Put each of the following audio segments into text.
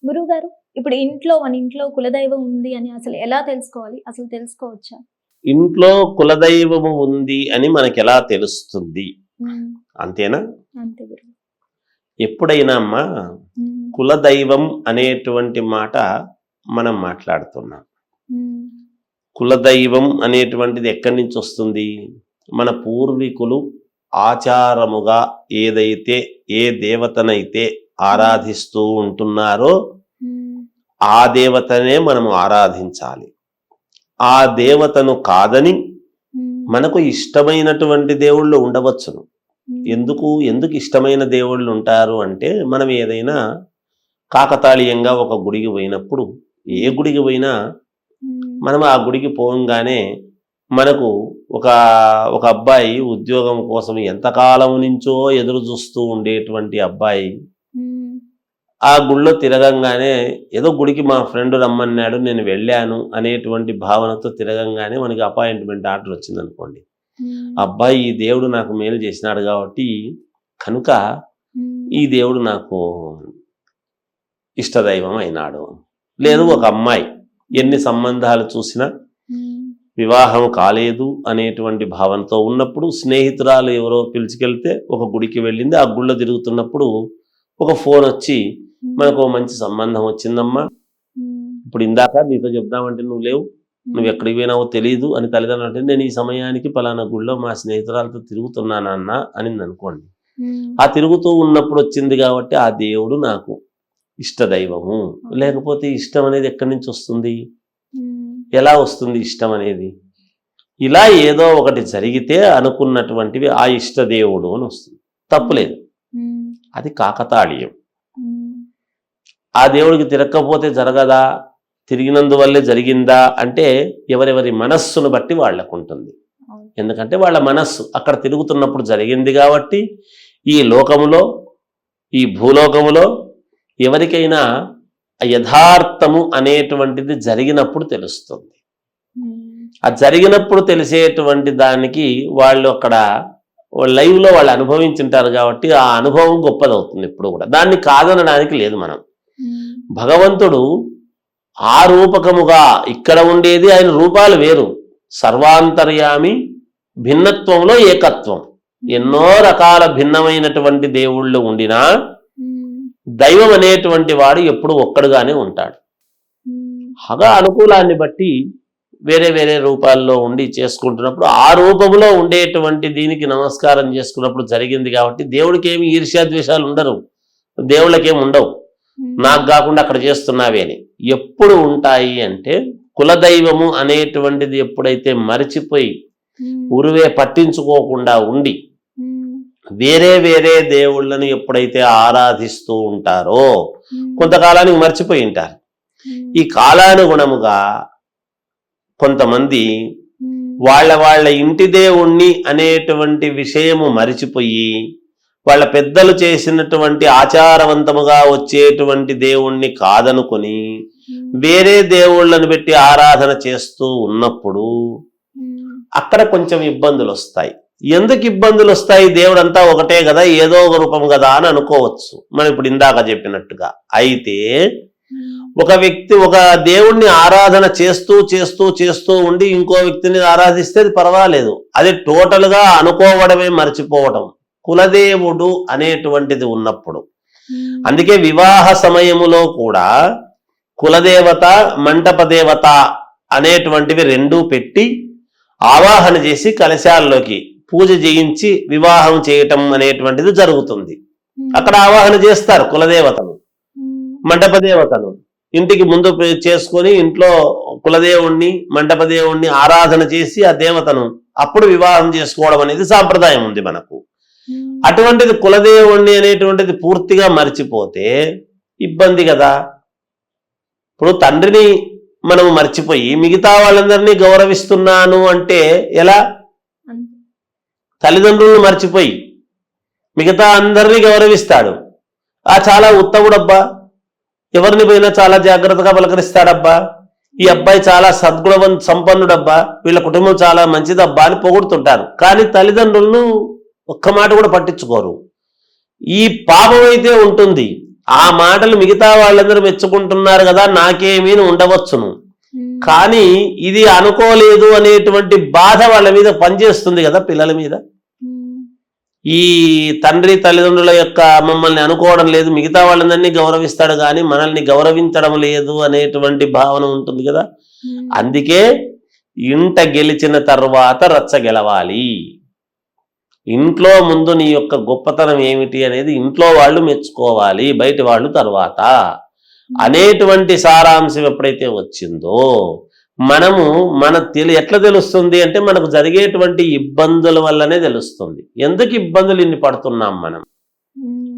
గురువు గారు, ఇప్పుడు మన ఇంట్లో కులదైవం ఉంది అని అసలు ఎలా తెలుసుకోవాలి? అసలు తెలుసుకోవచ్చా? ఇంట్లో కులదైవము ఉంది అని మనకి ఎలా తెలుస్తుంది? హ్మ్. అంతేనా? అంతే గురువు. ఎప్పుడైనా అమ్మా హ్మ్. కులదైవం అనేటువంటి మాట మనం మాట్లాడుతున్నాం. హ్మ్. కులదైవం అనేటువంటిది ఎక్కడి నుంచి వస్తుంది? మన పూర్వీకులు ఆచారముగా ఏదైతే ఏ దేవతనైతే ఆరాధిస్తూ ఉంటున్నారో హ్మ్. ఆ దేవతనే మనము ఆరాధించాలి. ఆ దేవతను కాదని హ్మ్. మనకు ఇష్టమైనటువంటి దేవుళ్ళు ఉండవచ్చును. హ్మ్. ఎందుకు ఇష్టమైన దేవుళ్ళు ఉంటారు అంటే, మనం ఏదైనా కాకతాళీయంగా ఒక గుడికి పోయినప్పుడు, ఏ గుడికి పోయినా హ్మ్. మనం ఆ గుడికి పోగానే మనకు ఒక ఒక అబ్బాయి ఉద్యోగం కోసం ఎంతకాలం నుంచో ఎదురు చూస్తూ ఉండేటువంటి అబ్బాయి హ్మ్. ఆ గుళ్ళో తిరగంగానే ఏదో గుడికి మా ఫ్రెండ్ రమ్మన్నాడు నేను వెళ్ళాను అనేటువంటి భావనతో తిరగంగానే మనకి అపాయింట్మెంట్ ఆర్డర్ వచ్చిందనుకోండి. హ్మ్. అబ్బాయి ఈ దేవుడు నాకు మేలు చేసినాడు కాబట్టి కనుక హ్మ్. ఈ దేవుడు నాకు ఇష్టదైవం అయినాడు. లేదు ఒక అమ్మాయి ఎన్ని సంబంధాలు చూసినా హ్మ్. వివాహం కాలేదు అనేటువంటి భావనతో ఉన్నప్పుడు స్నేహితురాలు ఎవరో పిలుచుకెళ్తే ఒక గుడికి వెళ్ళింది. ఆ గుళ్ళో తిరుగుతున్నప్పుడు ఒక ఫోన్ వచ్చి మనకు మంచి సంబంధం వచ్చిందమ్మా, హ్మ్. ఇప్పుడు ఇందాక నీతో చెప్దామంటే నువ్వు లేవు, నువ్వు ఎక్కడికి పోయినావో తెలీదు అని తల్లిదండ్రులు అంటే నేను ఈ సమయానికి పలానా గుళ్ళో మా స్నేహితురాలతో తిరుగుతున్నానన్న అనింది అనుకోండి. హ్మ్. ఆ తిరుగుతూ ఉన్నప్పుడు వచ్చింది కాబట్టి ఆ దేవుడు నాకు ఇష్టదైవము. లేకపోతే ఇష్టం అనేది ఎక్కడి నుంచి వస్తుంది? హ్మ్. ఎలా వస్తుంది ఇష్టం అనేది? ఇలా ఏదో ఒకటి జరిగితే అనుకున్నటువంటివి ఆ ఇష్టదేవుడు అని వస్తుంది. తప్పులేదు, హ్మ్. అది కాకతాళీయం. హ్మ్. ఆ దేవుడికి తిరగకపోతే జరగదా, తిరిగినందువల్లే జరిగిందా అంటే ఎవరెవరి మనస్సును బట్టి వాళ్ళకు ఉంటుంది. అవును. ఎందుకంటే వాళ్ళ మనస్సు అక్కడ తిరుగుతున్నప్పుడు జరిగింది కాబట్టి ఈ లోకములో ఈ భూలోకములో ఎవరికైనా యథార్థము అనేటువంటిది జరిగినప్పుడు తెలుస్తుంది. హ్మ్. ఆ జరిగినప్పుడు తెలిసేటువంటి దానికి వాళ్ళు అక్కడ లైవ్లో వాళ్ళు అనుభవించుంటారు కాబట్టి ఆ అనుభవం గొప్పదవుతుంది ఎప్పుడు కూడా. దాన్ని కాదనడానికి లేదు మనం. హ్మ్. భగవంతుడు ఆ రూపకముగా ఇక్కడ ఉండేది, ఆయన రూపాలు వేరు. సర్వాంతర్యామి, భిన్నత్వంలో ఏకత్వం. ఎన్నో రకాల భిన్నమైనటువంటి దేవుళ్ళు ఉండినా హ్మ్. దైవం అనేటువంటి వాడు ఎప్పుడు ఒక్కడుగానే ఉంటాడు. హ్మ్. హగ అనుకూలాన్ని బట్టి వేరే వేరే రూపాల్లో ఉండి చేసుకుంటున్నప్పుడు ఆ రూపంలో ఉండేటువంటి దీనికి నమస్కారం చేసుకున్నప్పుడు జరిగింది కాబట్టి దేవుడికి ఏమి ఈర్ష్యాద్వేషాలు ఉండరు, దేవుళ్ళకేమి ఉండవు. నాకు కాకుండా అక్కడ చేస్తున్నావే అని ఎప్పుడు ఉంటాయి అంటే, కులదైవము అనేటువంటిది ఎప్పుడైతే మరిచిపోయి ఉరువే పట్టించుకోకుండా ఉండి వేరే వేరే దేవుళ్ళని ఎప్పుడైతే ఆరాధిస్తూ ఉంటారో కొంతకాలానికి మర్చిపోయి ఉంటారు. ఈ కాలానుగుణముగా కొంతమంది వాళ్ళ ఇంటి దేవుణ్ణి అనేటువంటి విషయము మరిచిపోయి వాళ్ళ పెద్దలు చేసినటువంటి ఆచారవంతముగా వచ్చేటువంటి దేవుణ్ణి కాదనుకొని వేరే దేవుళ్ళను పెట్టి ఆరాధన చేస్తూ ఉన్నప్పుడు అక్కడ కొంచెం ఇబ్బందులు వస్తాయి. ఎందుకు ఇబ్బందులు వస్తాయి? దేవుడంతా ఒకటే కదా, ఏదో ఒక రూపం కదా అని అనుకోవచ్చు మనం ఇప్పుడు ఇందాక చెప్పినట్టుగా. అయితే ఒక వ్యక్తి ఒక దేవుణ్ణి ఆరాధన చేస్తూ చేస్తూ చేస్తూ ఉండి ఇంకో వ్యక్తిని ఆరాధిస్తే అది పర్వాలేదు. అది టోటల్గా అనుకోవడమే మర్చిపోవడం. కులదేవుడు అనేటువంటిది ఉన్నప్పుడు, అందుకే వివాహ సమయములో కూడా కులదేవత మంటప దేవత అనేటువంటివి రెండూ పెట్టి ఆవాహన చేసి కలశాల్లోకి పూజ చేయించి వివాహం చేయటం అనేటువంటిది జరుగుతుంది. అక్కడ ఆవాహన చేస్తారు కులదేవతను, మంటప దేవతను ఇంటికి ముందు చేసుకొని ఇంట్లో కులదేవుణ్ణి మంటపదేవుణ్ణి ఆరాధన చేసి ఆ దేవతను అప్పుడు వివాహం చేసుకోవడం అనేది సాంప్రదాయం ఉంది మనకు. అటువంటిది కులదేవుణ్ణి అనేటువంటిది పూర్తిగా మర్చిపోతే ఇబ్బంది కదా. ఇప్పుడు తండ్రిని మనము మర్చిపోయి మిగతా వాళ్ళందరినీ గౌరవిస్తున్నాను అంటే ఎలా? తల్లిదండ్రులను మర్చిపోయి మిగతా అందరినీ గౌరవిస్తాడు. చాలా ఉత్తముడబ్బా, ఎవరిని పోయినా చాలా జాగ్రత్తగా పలకరిస్తాడబ్బా, ఈ అబ్బాయి చాలా సంపన్నుడబ్బా, వీళ్ళ కుటుంబం చాలా మంచిదబ్బా అని పొగుడుతుంటారు. కానీ తల్లిదండ్రులను ఒక్క మాట కూడా పట్టించుకోరు. ఈ పాపం అయితే ఉంటుంది. ఆ మాటలు మిగతా వాళ్ళందరూ మెచ్చుకుంటున్నారు కదా, నాకేమీ ఉండవచ్చును, కానీ ఇది అనుకోలేదు అనేటువంటి బాధ వాళ్ళ మీద పనిచేస్తుంది కదా, పిల్లల మీద. ఈ తండ్రి తల్లిదండ్రుల యొక్క మమ్మల్ని అనుకోవడం లేదు, మిగతా వాళ్ళందరినీ గౌరవిస్తాడు కానీ మనల్ని గౌరవించడం లేదు అనేటువంటి భావన ఉంటుంది కదా. అందుకే ఇంట గెలిచిన తర్వాత రచ్చ గెలవాలి. ఇంట్లో ముందు నీ యొక్క గొప్పతనం ఏమిటి అనేది ఇంట్లో వాళ్ళు మెచ్చుకోవాలి, బయట వాళ్ళు తర్వాత అనేటువంటి సారాంశం ఎప్పుడైతే వచ్చిందో మనము ఎట్లా తెలుస్తుంది అంటే మనకు జరిగేటువంటి ఇబ్బందుల వల్లనే తెలుస్తుంది. ఎందుకు ఇబ్బందులు ఇన్ని పడుతున్నాం మనం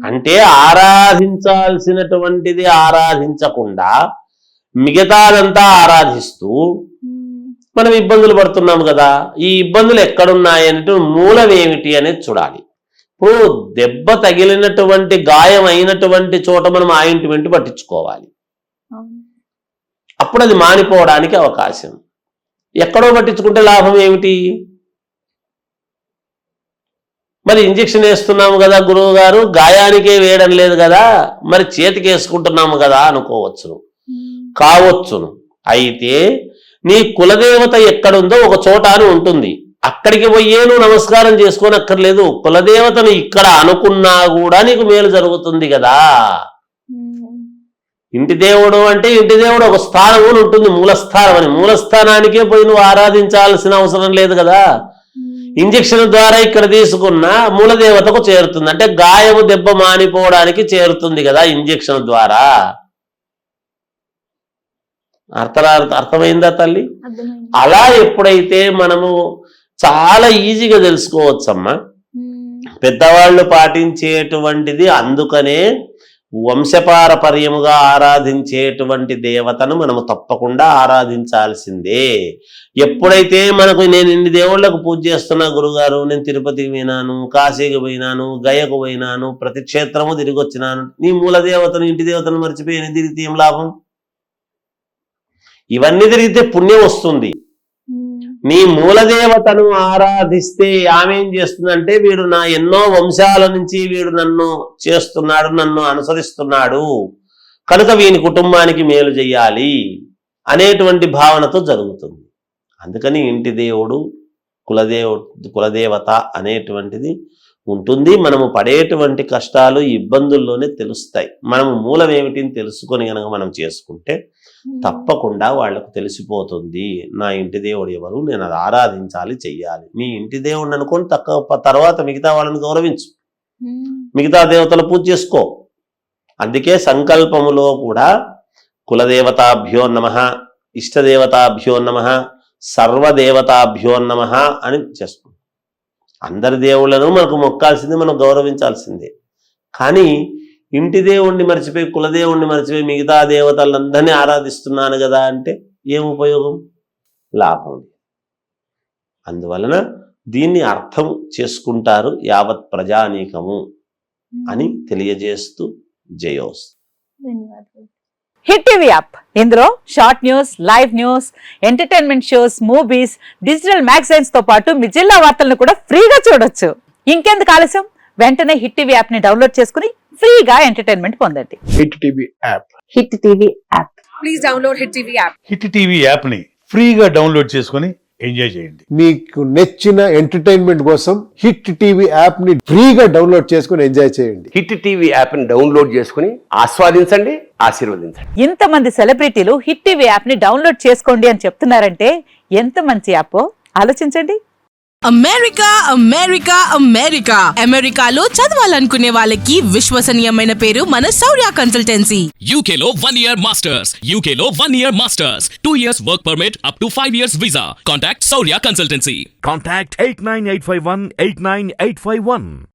అంటే, ఆరాధించాల్సినటువంటిది ఆరాధించకుండా మిగతాదంతా ఆరాధిస్తూ మనం ఇబ్బందులు పడుతున్నాం కదా. ఈ ఇబ్బందులు ఎక్కడున్నాయంటే మూలం ఏమిటి అనేది చూడాలి. ఇప్పుడు దెబ్బ తగిలినటువంటి గాయం అయినటువంటి చోట మనం ఆయింట్మెంట్ పట్టించుకోవాలి, అప్పుడు అది మానిపోవడానికి అవకాశం. ఎక్కడో పట్టించుకుంటే లాభం ఏమిటి? మరి ఇంజెక్షన్ వేస్తున్నాము కదా గురువు గారు, గాయానికే వేయడం లేదు కదా, మరి చేతికి వేసుకుంటున్నాము కదా అనుకోవచ్చును, కావచ్చును. అయితే నీ కులదేవత ఎక్కడుందో ఒక చోట అని ఉంటుంది, అక్కడికి పోయే నువ్వు నమస్కారం చేసుకోనక్కర్లేదు. కులదేవతను ఇక్కడ అనుకున్నా కూడా నీకు మేలు జరుగుతుంది కదా. ఇంటి దేవుడు అంటే ఇంటి దేవుడు ఒక స్థానం కూడా ఉంటుంది, మూలస్థానం అని. మూలస్థానానికే పోయి నువ్వు ఆరాధించాల్సిన అవసరం లేదు కదా. ఇంజెక్షన్ ద్వారా ఇక్కడ తీసుకున్న మూలదేవతకు చేరుతుంది, అంటే గాయము దెబ్బ మానిపోవడానికి చేరుతుంది కదా ఇంజెక్షన్ ద్వారా. అర్థమైందా తల్లి? అలా ఎప్పుడైతే మనము చాలా ఈజీగా తెలుసుకోవచ్చమ్మా. పెద్దవాళ్ళు పాటించేటువంటిది, అందుకనే వంశపారపర్యముగా ఆరాధించేటువంటి దేవతను మనము తప్పకుండా ఆరాధించాల్సిందే. ఎప్పుడైతే మనకు నేను ఇన్ని దేవుళ్లకు పూజ చేస్తున్నా గురుగారు, నేను తిరుపతికి పోయినాను, కాశీకి పోయినాను, గయకు పోయినాను, ప్రతి క్షేత్రము తిరిగి వచ్చినాను, నీ మూల దేవతను ఇంటి దేవతను మర్చిపోయి తిరిగితే ఏం లాభం? ఇవన్నీ తిరిగితే పుణ్యం వస్తుంది. నీ మూలదేవతను ఆరాధిస్తే ఆమె ఏం చేస్తుందంటే, వీడు నా ఎన్నో వంశాల నుంచి వీడు నన్ను చేస్తున్నాడు, నన్ను అనుసరిస్తున్నాడు, కనుక వీని కుటుంబానికి మేలు చెయ్యాలి అనేటువంటి భావనతో జరుగుతుంది. అందుకని ఇంటి దేవుడు, కులదేవత అనేటువంటిది ఉంటుంది. మనము పడేటువంటి కష్టాలు ఇబ్బందుల్లోనే తెలుస్తాయి. మనము మూలం ఏమిటిని తెలుసుకొని కనుక మనం చేసుకుంటే తప్పకుండా వాళ్లకు తెలిసిపోతుంది, నా ఇంటి దేవుడు ఎవరు, నేను అది ఆరాధించాలి, చెయ్యాలి. నీ ఇంటి దేవుడిని అనుకొని తర్వాత మిగతా వాళ్ళని గౌరవించు, మిగతా దేవతలు పూజ చేసుకో. అందుకే సంకల్పములో కూడా కులదేవతాభ్యో నమః, ఇష్టదేవతాభ్యో నమః, సర్వదేవతాభ్యో నమః అని చేస్తాం. అందరి దేవుళ్ళను మనకు మొక్కాల్సిందే, మనం గౌరవించాల్సిందే. కానీ ఇంటి దేవుణ్ణి మర్చిపోయి, కులదేవుణ్ణి మర్చిపోయి మిగతా దేవతలందరినీ ఆరాధిస్తున్నాను కదా అంటే ఏం ఉపయోగం? లాభం. అందువలన దీన్ని అర్థం చేసుకుంటారు యావత్ ప్రజానీకము అని తెలియజేస్తూ జయోస్. హిట్ టీవీ యాప్, ఇందులో short news, live news, entertainment shows, movies, digital magazines తో పాటు మీ జిల్లా వార్తలను కూడా ఫ్రీగా చూడొచ్చు. ఇంకెందుకు ఆలస్యం, వెంటనే హిట్ టీవీ యాప్ ని డౌన్లోడ్ చేసుకుని ఫ్రీగా ఎంటర్టైన్మెంట్ పొందండి. Hit TV app, hit TV app, please download hit TV app. Hit TV app ని ఫ్రీగా డౌన్లోడ్ చేసుకుని ఎంజాయ్ చేయండి. మీకు నచ్చిన ఎంటర్టైన్మెంట్ కోసం హిట్ టీవీ యాప్ ని ఫ్రీగా డౌన్లోడ్ చేసుకుని ఎంజాయ్ చేయండి. హిట్ టీవీ యాప్ ని డౌన్లోడ్ చేసుకుని ఆస్వాదించండి, ఆశీర్వదించండి. ఇంతమంది సెలబ్రిటీలు హిట్ టీవీ యాప్ ని డౌన్లోడ్ చేసుకోండి అని చెప్తున్నారంటే ఎంత మంచి యాప్ ఆలోచించండి. అమెరికా అమెరికా అమెరికా అమెరికాలో చదవాలనుకునే వాళ్ళకి విశ్వసనీయమైన పేరు మన శౌర్య కన్సల్టెన్సీ. UK లో 1 year masters, UK లో 1 year masters, 2 years work permit up to 5 years visa. Contact Saurya Consultancy. Contact 89851 89851.